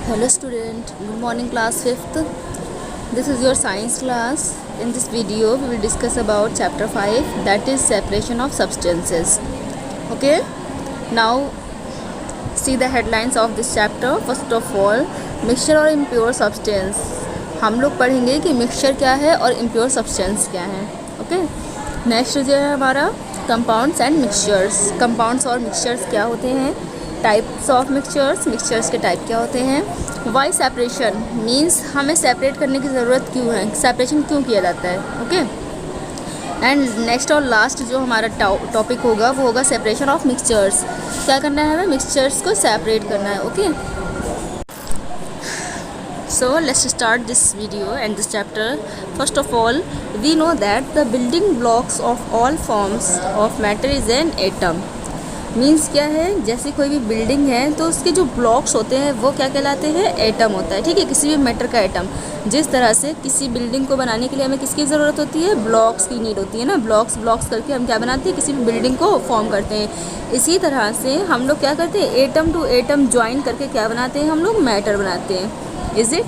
Hello student, good morning class 5th. This is your science class. In this video we will discuss about chapter 5, that is separation of substances. Okay, now see the headlines of this chapter. First of all, mixture और impure substance. हम लोग पढ़ेंगे कि mixture क्या है और impure substance क्या है. ओके, नेक्स्ट जो है हमारा कंपाउंड्स एंड मिक्सचर्स. कंपाउंड्स और मिक्सचर्स क्या होते हैं, टाइप्स ऑफ मिक्सचर्स, मिक्सचर्स के टाइप क्या होते हैं, वाई सेपरेशन मीन्स हमें सेपरेट करने की ज़रूरत क्यों है, सेपरेशन क्यों किया जाता है. ओके, एंड नेक्स्ट और लास्ट जो हमारा टॉपिक होगा वो होगा सेपरेशन ऑफ मिक्सचर्स. क्या करना है हमें, मिक्सचर्स को सेपरेट करना है. Okay, so let's start this video and this chapter. First of all, we know that the building blocks of all forms of matter is an atom. Means क्या है, जैसे कोई भी बिल्डिंग है तो उसके जो ब्लॉक्स होते हैं वो क्या कहलाते हैं, एटम होता है. ठीक है, किसी भी मैटर का एटम. जिस तरह से किसी बिल्डिंग को बनाने के लिए हमें किसकी ज़रूरत होती है, ब्लॉक्स की नीड होती है ना. ब्लॉक्स करके हम क्या बनाते हैं, किसी भी बिल्डिंग को फॉर्म करते हैं. इसी तरह से हम लोग क्या करते हैं, एटम टू एटम ज्वाइन करके क्या बनाते हैं, हम लोग मैटर बनाते हैं. Is it.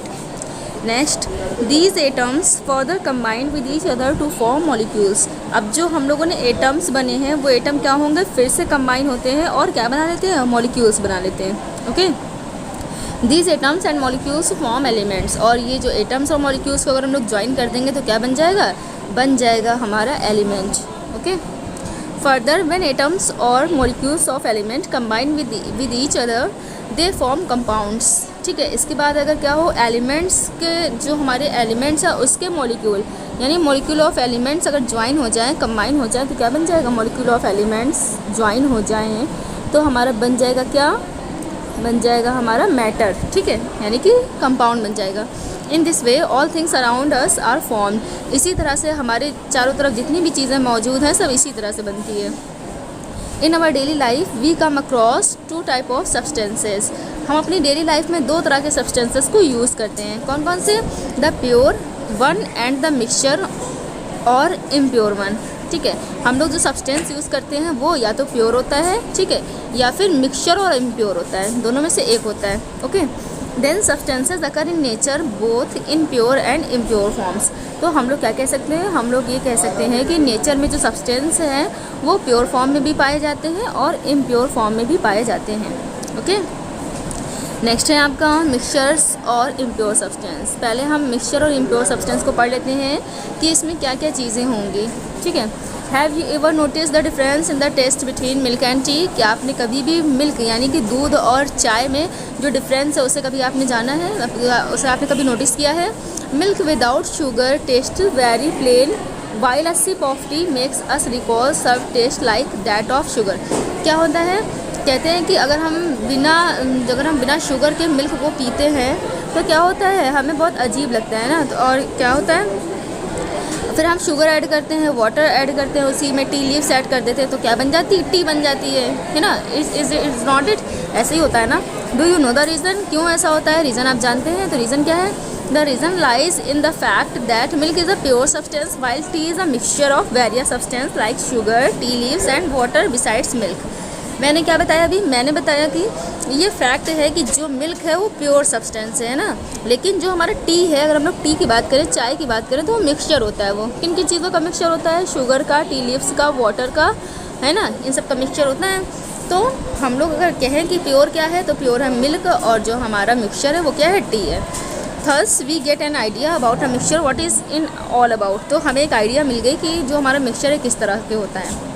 Next, these atoms further combined with each other to form molecules. अब जो हम लोगों ने एटम्स बने हैं वो एटम क्या होंगे, फिर से कंबाइन होते हैं और क्या बना लेते हैं, मॉलिक्यूल्स बना लेते हैं. Okay, these atoms and molecules form elements. और ये जो एटम्स और मॉलिक्यूल्स को अगर हम लोग ज्वाइन कर देंगे तो क्या बन जाएगा हमारा element. Okay, further when atoms or molecules of element combine with each other they form compounds. ठीक है, इसके बाद अगर क्या हो, एलिमेंट्स के जो हमारे एलिमेंट्स है उसके मॉलिक्यूल यानी मॉलिक्यूल ऑफ एलिमेंट्स अगर ज्वाइन हो जाए, कंबाइन हो जाए तो क्या बन जाएगा, मॉलिक्यूल ऑफ एलिमेंट्स ज्वाइन हो जाएं तो हमारा बन जाएगा क्या, बन जाएगा हमारा मैटर. ठीक है, यानी कि कंपाउंड बन जाएगा. In this way all things around us are form. इसी तरह से हमारे चारों तरफ जितनी भी चीज़ें मौजूद हैं सब इसी तरह से बनती है. In our daily life we come across two type of substances. हम अपनी डेली लाइफ में दो तरह के सब्सटेंसेस को यूज़ करते हैं. कौन कौन से, the pure one and the mixture और इम्प्योर वन. ठीक है, हम लोग जो सब्सटेंस यूज़ करते हैं वो या तो प्योर होता है, ठीक है, या फिर मिक्सचर और इम्प्योर होता है, दोनों में से एक होता है. Okay, then substances occur in nature both in pure and impure forms. तो हम लोग क्या कह सकते हैं, हम लोग ये कह सकते हैं कि नेचर में जो सब्सटेंस हैं वो प्योर फॉर्म में भी पाए जाते हैं और इम्प्योर फॉर्म में भी पाए जाते हैं. ओके, नेक्स्ट है आपका मिक्सचर्स और इम्प्योर सब्सटेंस. पहले हम मिक्सचर और इम्प्योर सब्सटेंस को पढ़ लेते हैं कि इसमें क्या क्या चीज़ें होंगी. ठीक है, have you ever notice the difference in the taste between milk and tea. क्या आपने कभी भी मिल्क यानी कि दूध और चाय में जो डिफरेंस है उसे कभी आपने जाना है, उसे आपने कभी नोटिस किया है. Milk without sugar taste very plain while a sip of tea makes us recall serve taste like that of sugar. क्या होता है, कहते हैं कि अगर हम बिना शुगर के मिल्क को पीते हैं तो क्या होता है, हमें बहुत अजीब लगता है ना. तो और क्या होता है, फिर हम शुगर ऐड करते हैं, वाटर ऐड करते हैं, उसी में टी लीव्स ऐड कर देते हैं तो क्या बन जाती है, टी बन जाती है ना. इट्स नॉट इट, ऐसे ही होता है ना. Do you know the reason, क्यों ऐसा होता है, रीज़न आप जानते हैं. तो रीज़न क्या है, the reason lies in the fact that milk is a pure substance while T is a mixture of various substance like sugar, tea leaves and water besides milk. मैंने क्या बताया अभी, मैंने बताया कि ये फैक्ट है कि जो मिल्क है वो प्योर सब्सटेंस है ना, लेकिन जो हमारा टी है, अगर हम लोग टी की बात करें, चाय की बात करें तो वो मिक्सचर होता है. वो किन किन चीज़ों का मिक्सचर होता है, शुगर का, टी लीव्स का, वाटर का, है ना, इन सब का मिक्सचर होता है. तो हम लोग अगर कहें कि प्योर क्या है तो प्योर है मिल्क और जो हमारा मिक्सचर है वो क्या है, टी है. Thus we get an idea about a mixture what is in all about. तो हमें एक आइडिया मिल गई कि जो हमारा मिक्सचर है किस तरह के होता है.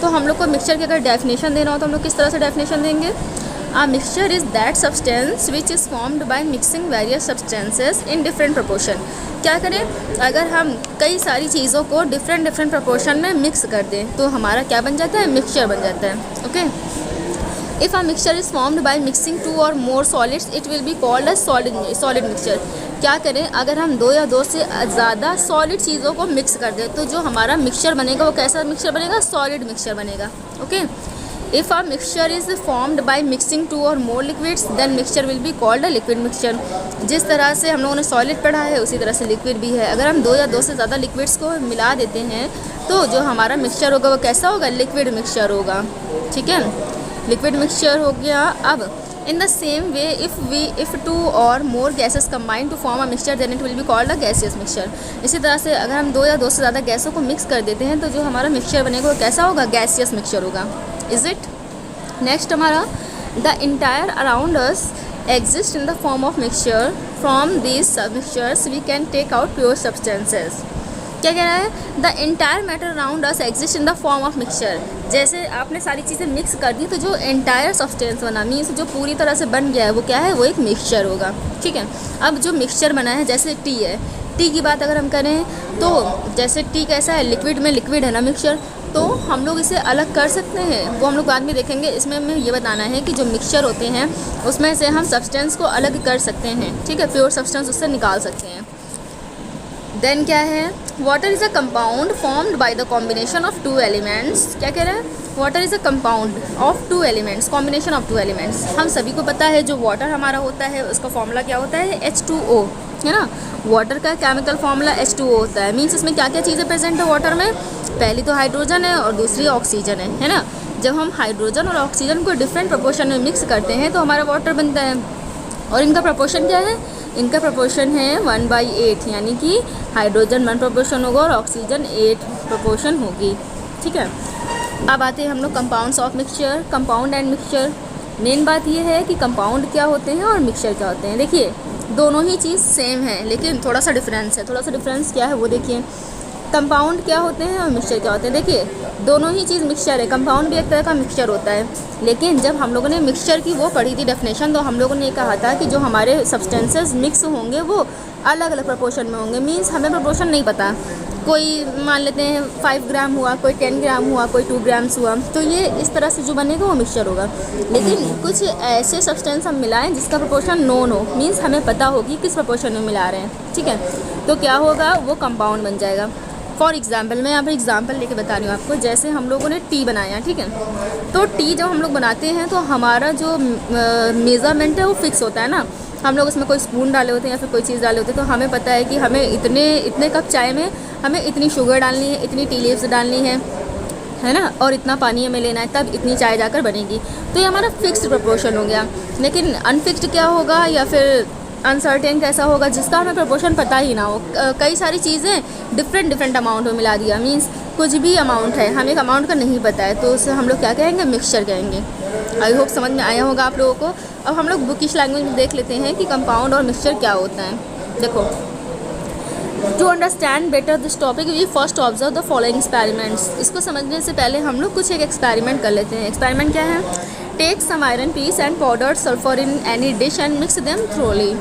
तो हम लोग को मिक्सचर की अगर डेफिनेशन देना हो तो हम लोग किस तरह से डेफिनेशन देंगे, a mixture is that substance which is formed by mixing various substances in different proportion. क्या करें, अगर हम कई सारी चीज़ों को डिफरेंट प्रोपोर्शन में मिक्स कर दें तो हमारा क्या बन जाता है, मिक्सचर बन जाता है. Okay, if a mixture is formed by mixing two or more solids it will be called a solid mixture. क्या करें, अगर हम दो या दो से ज़्यादा सॉलिड चीज़ों को मिक्स कर दें तो जो हमारा मिक्सचर बनेगा वो कैसा मिक्सचर बनेगा, सॉलिड मिक्सचर बनेगा. Okay, if a mixture is formed by mixing two or more liquids then mixture will be called a liquid mixture. जिस तरह से हम लोगों ने सॉलिड पढ़ा है उसी तरह से लिक्विड भी है. अगर हम दो या दो से ज़्यादा लिक्विड्स को मिला देते हैं तो जो हमारा मिक्सचर होगा वो कैसा होगा, लिक्विड मिक्सचर होगा. ठीक है, लिक्विड मिक्सचर हो गया. अब In the same way, if two or more gases combine to form a mixture, then it will be called a gaseous mixture. इसी तरह से अगर हम दो या दो से ज़्यादा गैसों को मिक्स कर देते हैं तो जो हमारा मिक्सचर बनेगा वो कैसा होगा, गैसियस मिक्सचर होगा. Is it. नेक्स्ट हमारा, the entire around us exist in the form of mixture. From these mixtures we can take out pure substances. क्या कह रहा है, the entire matter around us exist in the form of mixture. जैसे आपने सारी चीज़ें mix कर दी तो जो एंटायर सब्सटेंस बना, मीन्स जो पूरी तरह से बन गया है वो क्या है, वो एक मिक्सचर होगा. ठीक है. अब जो मिक्सचर बना है, जैसे टी है, टी की बात अगर हम करें तो जैसे टी कैसा है, लिक्विड में लिक्विड है ना मिक्सचर, तो हम लोग इसे अलग कर सकते हैं, वो हम लोग बाद में देखेंगे. इसमें हमें ये बताना है कि जो मिक्सचर होते हैं उसमें से हम सब्सटेंस को अलग कर सकते हैं. ठीक है, प्योर सब्सटेंस उससे निकाल सकते हैं. देन क्या है, water is a compound formed by the combination of two elements. क्या कह रहा है, water is a compound of two elements, combination of two elements. हम सभी को पता है जो वाटर हमारा होता है उसका फॉर्मूला क्या होता है, H2O, है ना. वाटर का केमिकल फॉर्मूला H2O होता है. मीन्स इसमें क्या क्या चीज़ें प्रेजेंट है वाटर में, पहली तो हाइड्रोजन है और दूसरी ऑक्सीजन है ना. जब हम हाइड्रोजन और ऑक्सीजन को डिफरेंट प्रोपोर्शन में मिक्स करते हैं तो हमारा वाटर बनता है. और इनका प्रोपोर्शन क्या है, इनका प्रोपोर्शन है 1/8, यानी कि हाइड्रोजन 1 प्रोपोर्शन होगा और ऑक्सीजन 8 प्रोपोर्शन होगी. ठीक है. अब आते हैं हम लोग compounds of mixture, compound and mixture. Main बात ये है कि कंपाउंड क्या होते हैं और मिक्सचर क्या होते हैं. देखिए दोनों ही चीज़ सेम है लेकिन थोड़ा सा डिफरेंस है. थोड़ा सा डिफरेंस क्या है वो देखिए. कंपाउंड क्या होते हैं और मिक्सचर क्या होते हैं. देखिए दोनों ही चीज़ मिक्सचर है. कंपाउंड भी एक तरह का मिक्सचर होता है, लेकिन जब हम लोगों ने मिक्सचर की वो पढ़ी थी डेफिनेशन, तो हम लोगों ने कहा था कि जो हमारे सब्सटेंसेस मिक्स होंगे वो अलग अलग प्रोपोर्शन में होंगे. मीन्स हमें प्रोपोर्शन नहीं पता, कोई मान लेते हैं 5 ग्राम हुआ, कोई 10 ग्राम हुआ, कोई 2 ग्राम्स हुआ, तो ये इस तरह से जो बनेगा वो मिक्सचर होगा. लेकिन कुछ ऐसे सब्सटेंस हम मिलाएं जिसका प्रोपोर्शन नोन हो, मीन्स हमें पता हो कि किस प्रोपोर्शन में मिला रहे हैं. ठीक है, तो क्या होगा, वो कंपाउंड बन जाएगा. फॉर एग्ज़ाम्पल, मैं यहाँ पर एग्ज़ाम्पल लेके बता रही हूँ आपको. जैसे हम लोगों ने टी बनाया, ठीक है, तो टी जब हम लोग बनाते हैं तो हमारा जो मेज़रमेंट है वो फिक्स होता है ना. हम लोग उसमें कोई स्पून डाले होते हैं या फिर कोई चीज़ डाले होते हैं, तो हमें पता है कि हमें इतने कप चाय में हमें इतनी शुगर डालनी है, इतनी टी लीव्स डालनी है ना, और इतना पानी हमें लेना है, तब इतनी चाय जाकर बनेगी. तो ये हमारा फिक्स्ड प्रोपोर्शन हो गया. लेकिन अनफिक्स्ड क्या होगा या फिर अनसर्टेन कैसा होगा, जिसका हमें प्रोपोर्शन पता ही ना हो. कई सारी चीज़ें डिफरेंट अमाउंट में मिला दिया, मीन्स कुछ भी अमाउंट है, हमें एक अमाउंट का नहीं पता है, तो उसे हम लोग क्या कहेंगे, मिक्सचर कहेंगे. आई होप समझ में आया होगा आप लोगों को. अब हम लोग बुकिश लैंग्वेज में देख लेते हैं कि कंपाउंड और मिक्सचर क्या होता है. देखो, to understand better this topic we first observe the following experiments. इसको समझने से पहले हम लोग कुछ एक एक्सपेरिमेंट कर लेते हैं. एक्सपेरिमेंट क्या है, take some iron piece and powdered sulphur in any dish and mix them thoroughly.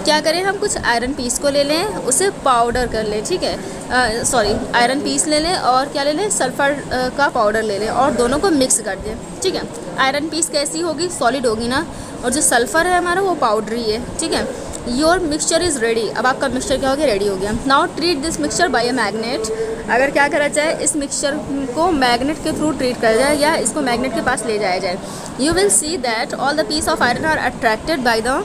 क्या करें, हम कुछ आयरन पीस को ले लें, उसे पाउडर कर लें. ठीक है, आयरन पीस ले लें और क्या ले लें, सल्फ़र का पाउडर ले लें और दोनों को मिक्स कर दें. ठीक है, आयरन पीस कैसी होगी, सॉलिड होगी ना, और जो सल्फ़र है हमारा वो पाउडरी है. ठीक है, योर मिक्सचर इज़ रेडी. अब आपका मिक्सचर क्या हो गया, रेडी हो गया. Now treat this mixture by a magnet. अगर क्या करा जाए, इस मिक्सचर को मैग्नेट के थ्रू ट्रीट करा जाए या इसको मैग्नेट के पास ले जाया जाए. You will see that all the piece of iron are attracted by the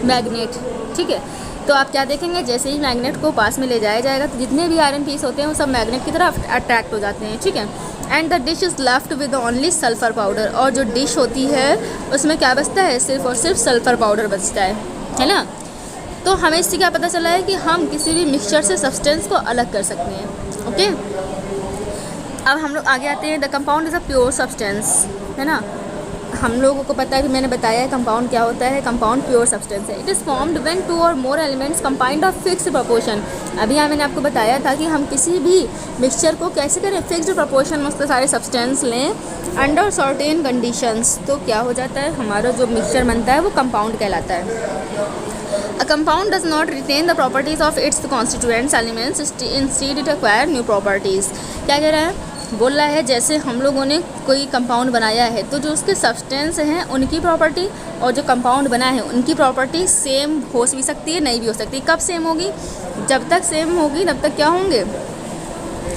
magnet. ठीक है, तो आप क्या देखेंगे, जैसे ही मैग्नेट को पास में ले जाया जाएगा तो जितने भी आयरन पीस होते हैं वो सब मैग्नेट की तरफ अट्रैक्ट हो जाते हैं. ठीक है, and the dish is left with only sulphur powder. और जो डिश होती है उसमें क्या बचता है, सिर्फ और सिर्फ सल्फ़र पाउडर बचता है ना. तो हमें इससे क्या पता चला है कि हम किसी भी मिक्सचर से सब्सटेंस को अलग कर सकते हैं. ओके, अब हम लोग आगे आते हैं. The compound is a pure substance, है ना. हम लोगों को पता है कि मैंने बताया है कंपाउंड क्या होता है. कंपाउंड प्योर सब्सटेंस है. इट इज़ फॉर्म्ड व्हेन 2 और more elements combined of fixed proportion. अभी यहाँ मैंने आपको बताया था कि हम किसी भी मिक्सचर को कैसे करें, फिक्स्ड प्रोपोर्शन में उसके सारे सब्सटेंस लें अंडर सर्टेन कंडीशंस. तो क्या हो जाता है, हमारा जो मिक्सचर बनता है वो कंपाउंड कहलाता है. A compound does not retain the properties of its constituent elements, instead it acquire new properties. क्या कह रहा है, बोल रहा है जैसे हम लोगों ने कोई कंपाउंड बनाया है तो जो उसके सब्सटेंस हैं उनकी प्रॉपर्टी और जो कंपाउंड बना है उनकी प्रॉपर्टी सेम हो भी सकती है, नहीं भी हो सकती. कब सेम होगी, जब तक सेम होगी तब तक क्या होंगे,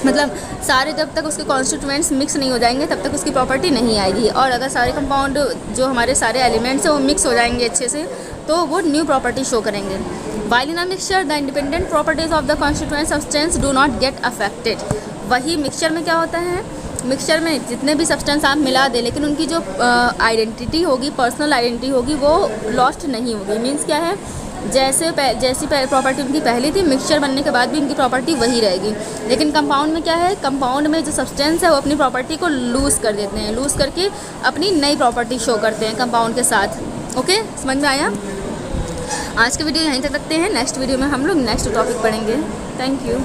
मतलब सारे जब तक उसके कॉन्स्टिट्यूएंट्स मिक्स नहीं हो जाएंगे तब तक उसकी प्रॉपर्टी नहीं आएगी. और अगर सारे कंपाउंड जो हमारे सारे एलिमेंट्स हैं वो मिक्स हो जाएंगे अच्छे से तो वो न्यू प्रॉपर्टी शो करेंगे. While in a mixture the independent properties of the constituent substance do not get affected. वही मिक्सचर में क्या होता है, मिक्सचर में जितने भी सब्सटेंस आप मिला दें, लेकिन उनकी जो आइडेंटिटी होगी, पर्सनल आइडेंटिटी होगी, वो लॉस्ट नहीं होगी। मीन्स क्या है, जैसी प्रॉपर्टी उनकी पहली थी, मिक्सचर बनने के बाद भी उनकी प्रॉपर्टी वही रहेगी। लेकिन कंपाउंड में क्या है, कंपाउंड में जो सब्सटेंस है वो अपनी प्रॉपर्टी को लूज़ कर देते हैं, लूज़ करके अपनी नई प्रॉपर्टी शो करते हैं कंपाउंड के साथ। ओके, समझ में आया? आज की वीडियो यहीं तक रखते हैं। नेक्स्ट वीडियो में हम लोग नेक्स्ट टॉपिक पढ़ेंगे। Thank you.